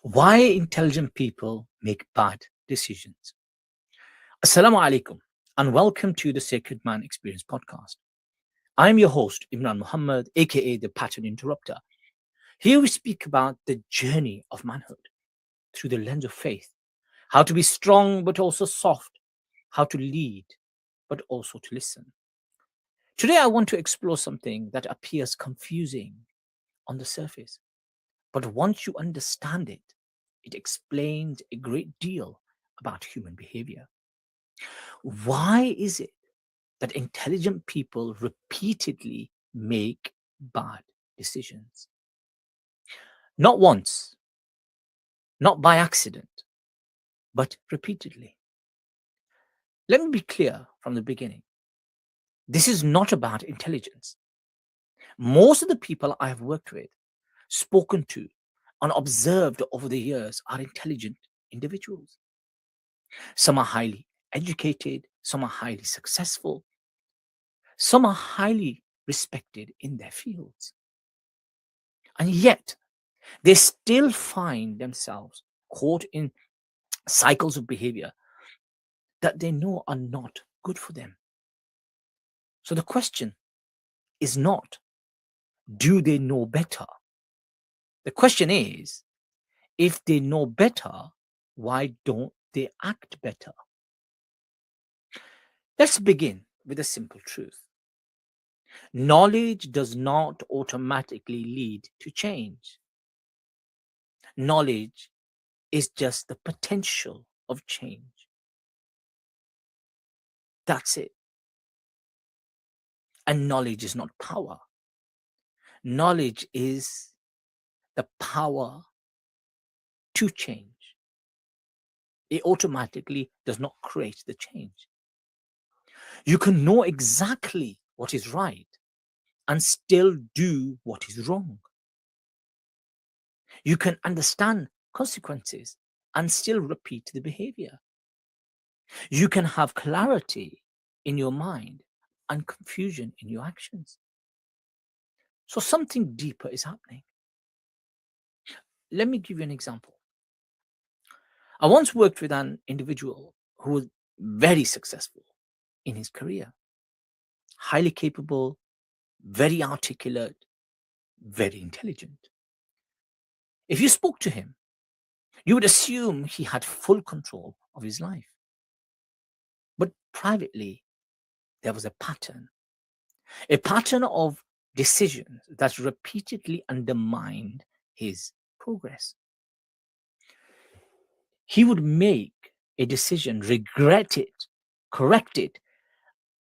Why intelligent people make bad decisions. Assalamu alaikum and welcome to the Sacred Man Experience podcast. I'm your host, Imran Muhammad, aka the Pattern Interrupter. Here we speak about the journey of manhood through the lens of faith, how to be strong but also soft, how to lead but also to listen. Today, I want to explore something that appears confusing on the surface, but once you understand it, it explains a great deal about human behavior. Why is it that intelligent people repeatedly make bad decisions? Not once, not by accident, but repeatedly. Let me be clear from the beginning. This is not about intelligence. Most of the people I have worked with, spoken to, and observed over the years are intelligent individuals. Some are highly educated, some are highly successful, some are highly respected in their fields. And yet, they still find themselves caught in cycles of behavior that they know are not good for them. So the question is not, do they know better? The question is, if they know better, why don't they act better? Let's begin with a simple truth. Knowledge does not automatically lead to change. Knowledge is just the potential of change. That's it. And knowledge is not power. Knowledge is the power to change. It automatically does not create the change. You can know exactly what is right and still do what is wrong. You can understand consequences and still repeat the behavior. You can have clarity in your mind and confusion in your actions. So something deeper is happening. Let me give you an example. I once worked with an individual who was very successful in his career, highly capable, very articulate, very intelligent. If you spoke to him, you would assume he had full control of his life. But privately, there was a pattern of decisions that repeatedly undermined his progress. He would make a decision, regret it, correct it,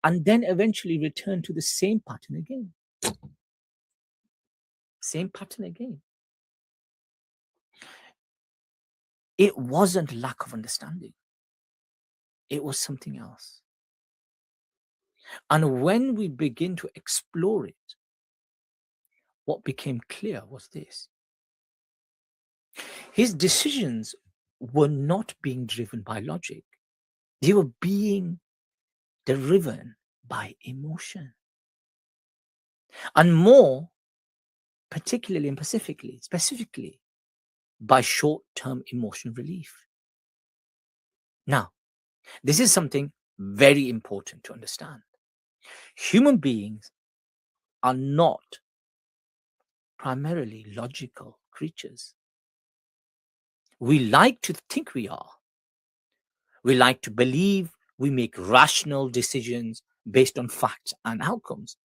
and then eventually return to the same pattern again. Same pattern again. It wasn't lack of understanding. It was something else. And when we begin to explore it, what became clear was this. His decisions were not being driven by logic. They were being driven by emotion. And more particularly and specifically by short-term emotional relief. Now, this is something very important to understand. Human beings are not primarily logical creatures. We like to think we are. We like to believe we make rational decisions based on facts and outcomes.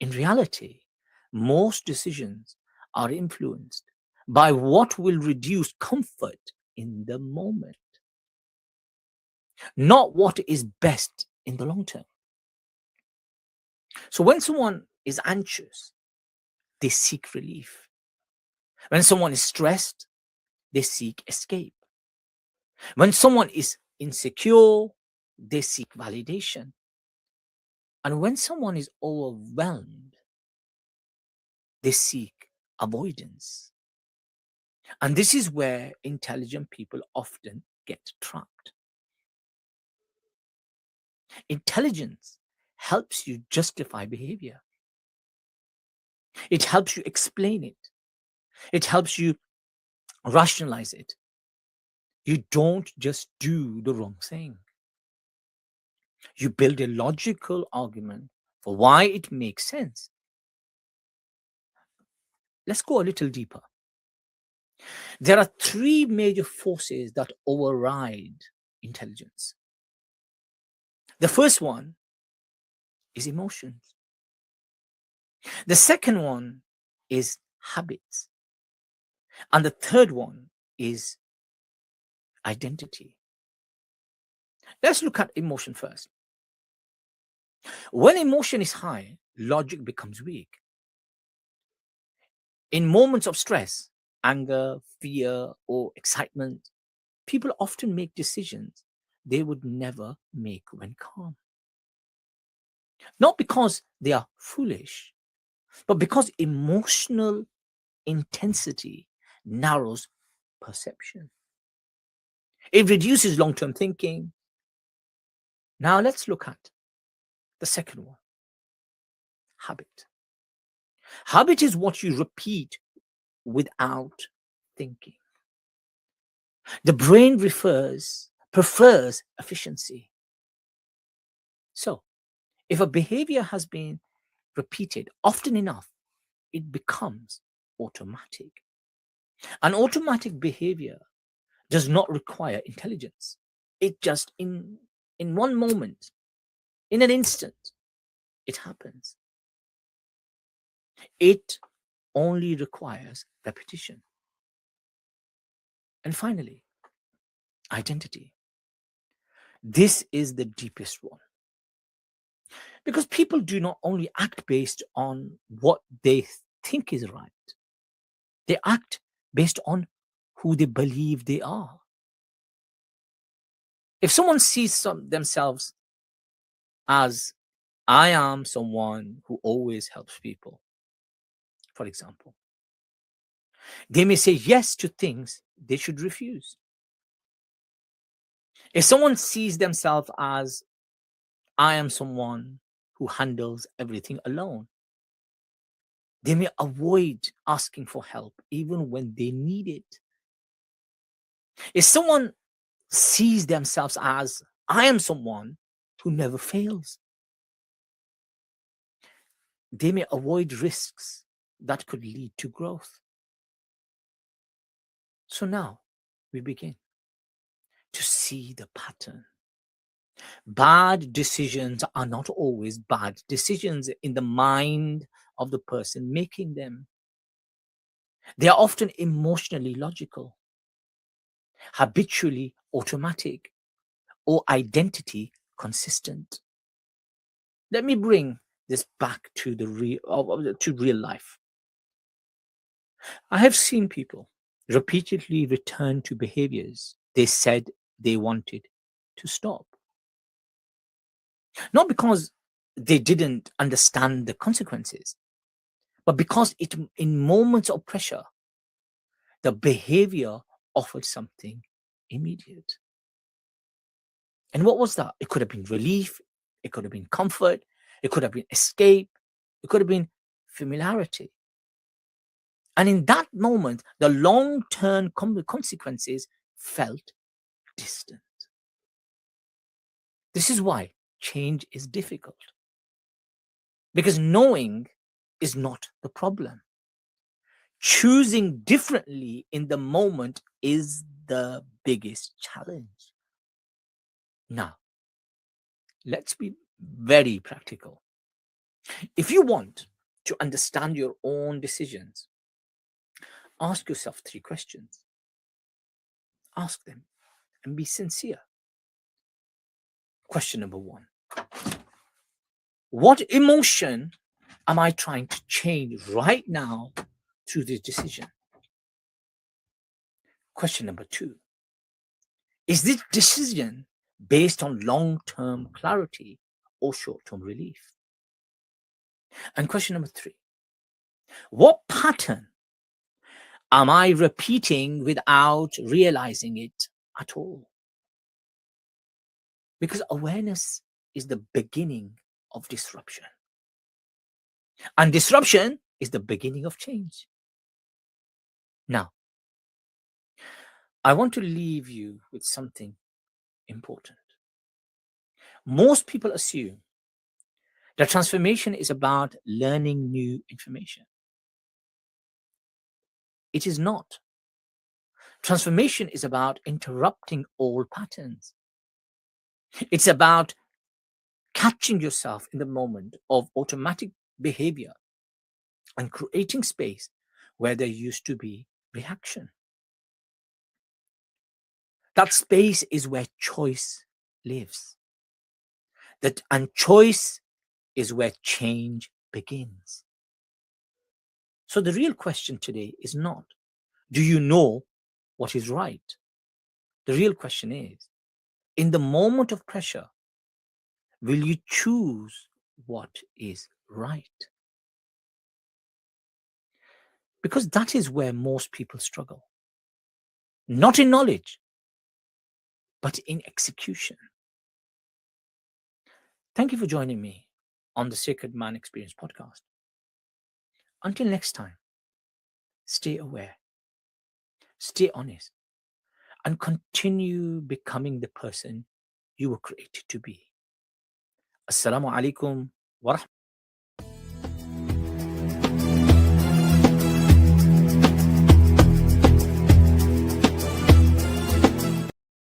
In reality, most decisions are influenced by what will reduce comfort in the moment, not what is best in the long term. So when someone is anxious, they seek relief. When someone is stressed, they seek escape. When someone is insecure, they seek validation. And when someone is overwhelmed, they seek avoidance. And this is where intelligent people often get trapped. Intelligence helps you justify behavior. It helps you explain it. It helps you rationalize it. You don't just do the wrong thing. You build a logical argument for why it makes sense. Let's go a little deeper. There are three major forces that override intelligence. The first one is emotions. The second one is habits. And the third one is identity. Let's look at emotion first. When emotion is high, logic becomes weak. In moments of stress, anger, fear, or excitement, people often make decisions they would never make when calm. Not because they are foolish, but because emotional intensity narrows perception. It reduces long term thinking. Now let's look at the second one, habit. Habit is what you repeat without thinking. The brain prefers efficiency. So, if a behavior has been repeated often enough, it becomes automatic. An automatic behavior does not require intelligence. It just in one moment, in an instant, it happens. It only requires repetition. And finally, identity. This is the deepest one. Because people do not only act based on what they think is right, they act based on who they believe they are. If someone sees themselves as, I am someone who always helps people, for example, they may say yes to things they should refuse. If someone sees themselves as, I am someone who handles everything alone, they may avoid asking for help even when they need it. If someone sees themselves as, I am someone who never fails, they may avoid risks that could lead to growth. So now we begin to see the pattern. Bad decisions are not always bad decisions in the mind of the person making them. They are often emotionally logical, habitually automatic, or identity consistent. Let me bring this back to real life. I have seen people repeatedly return to behaviors they said they wanted to stop. Not because they didn't understand the consequences, but because in moments of pressure, the behavior offered something immediate. And what was that? It could have been relief, it could have been comfort, it could have been escape, it could have been familiarity. And in that moment, the long term consequences felt distant. This is why change is difficult. Because knowing is not the problem. Choosing differently in the moment is the biggest challenge. Now, let's be very practical. If you want to understand your own decisions, ask yourself three questions. Ask them and be sincere. Question number one: what emotion am I trying to change right now through this decision? Question number two: is this decision based on long term clarity or short term relief? And question number three: what pattern am I repeating without realizing it at all? Because awareness is the beginning of disruption. And disruption is the beginning of change. Now, I want to leave you with something important. Most people assume that transformation is about learning new information. It is not. Transformation is about interrupting old patterns. It's about catching yourself in the moment of automatic behavior and creating space where there used to be reaction. That space is where choice lives. And choice is where change begins. So the real question today is not, do you know what is right? The real question is, in the moment of pressure, will you choose what is right? Because that is where most people struggle. Not in knowledge, but in execution. Thank you for joining me on the Sacred Man Experience podcast. Until next time, stay aware, stay honest, and continue becoming the person you were created to be. Assalamu alaikum wa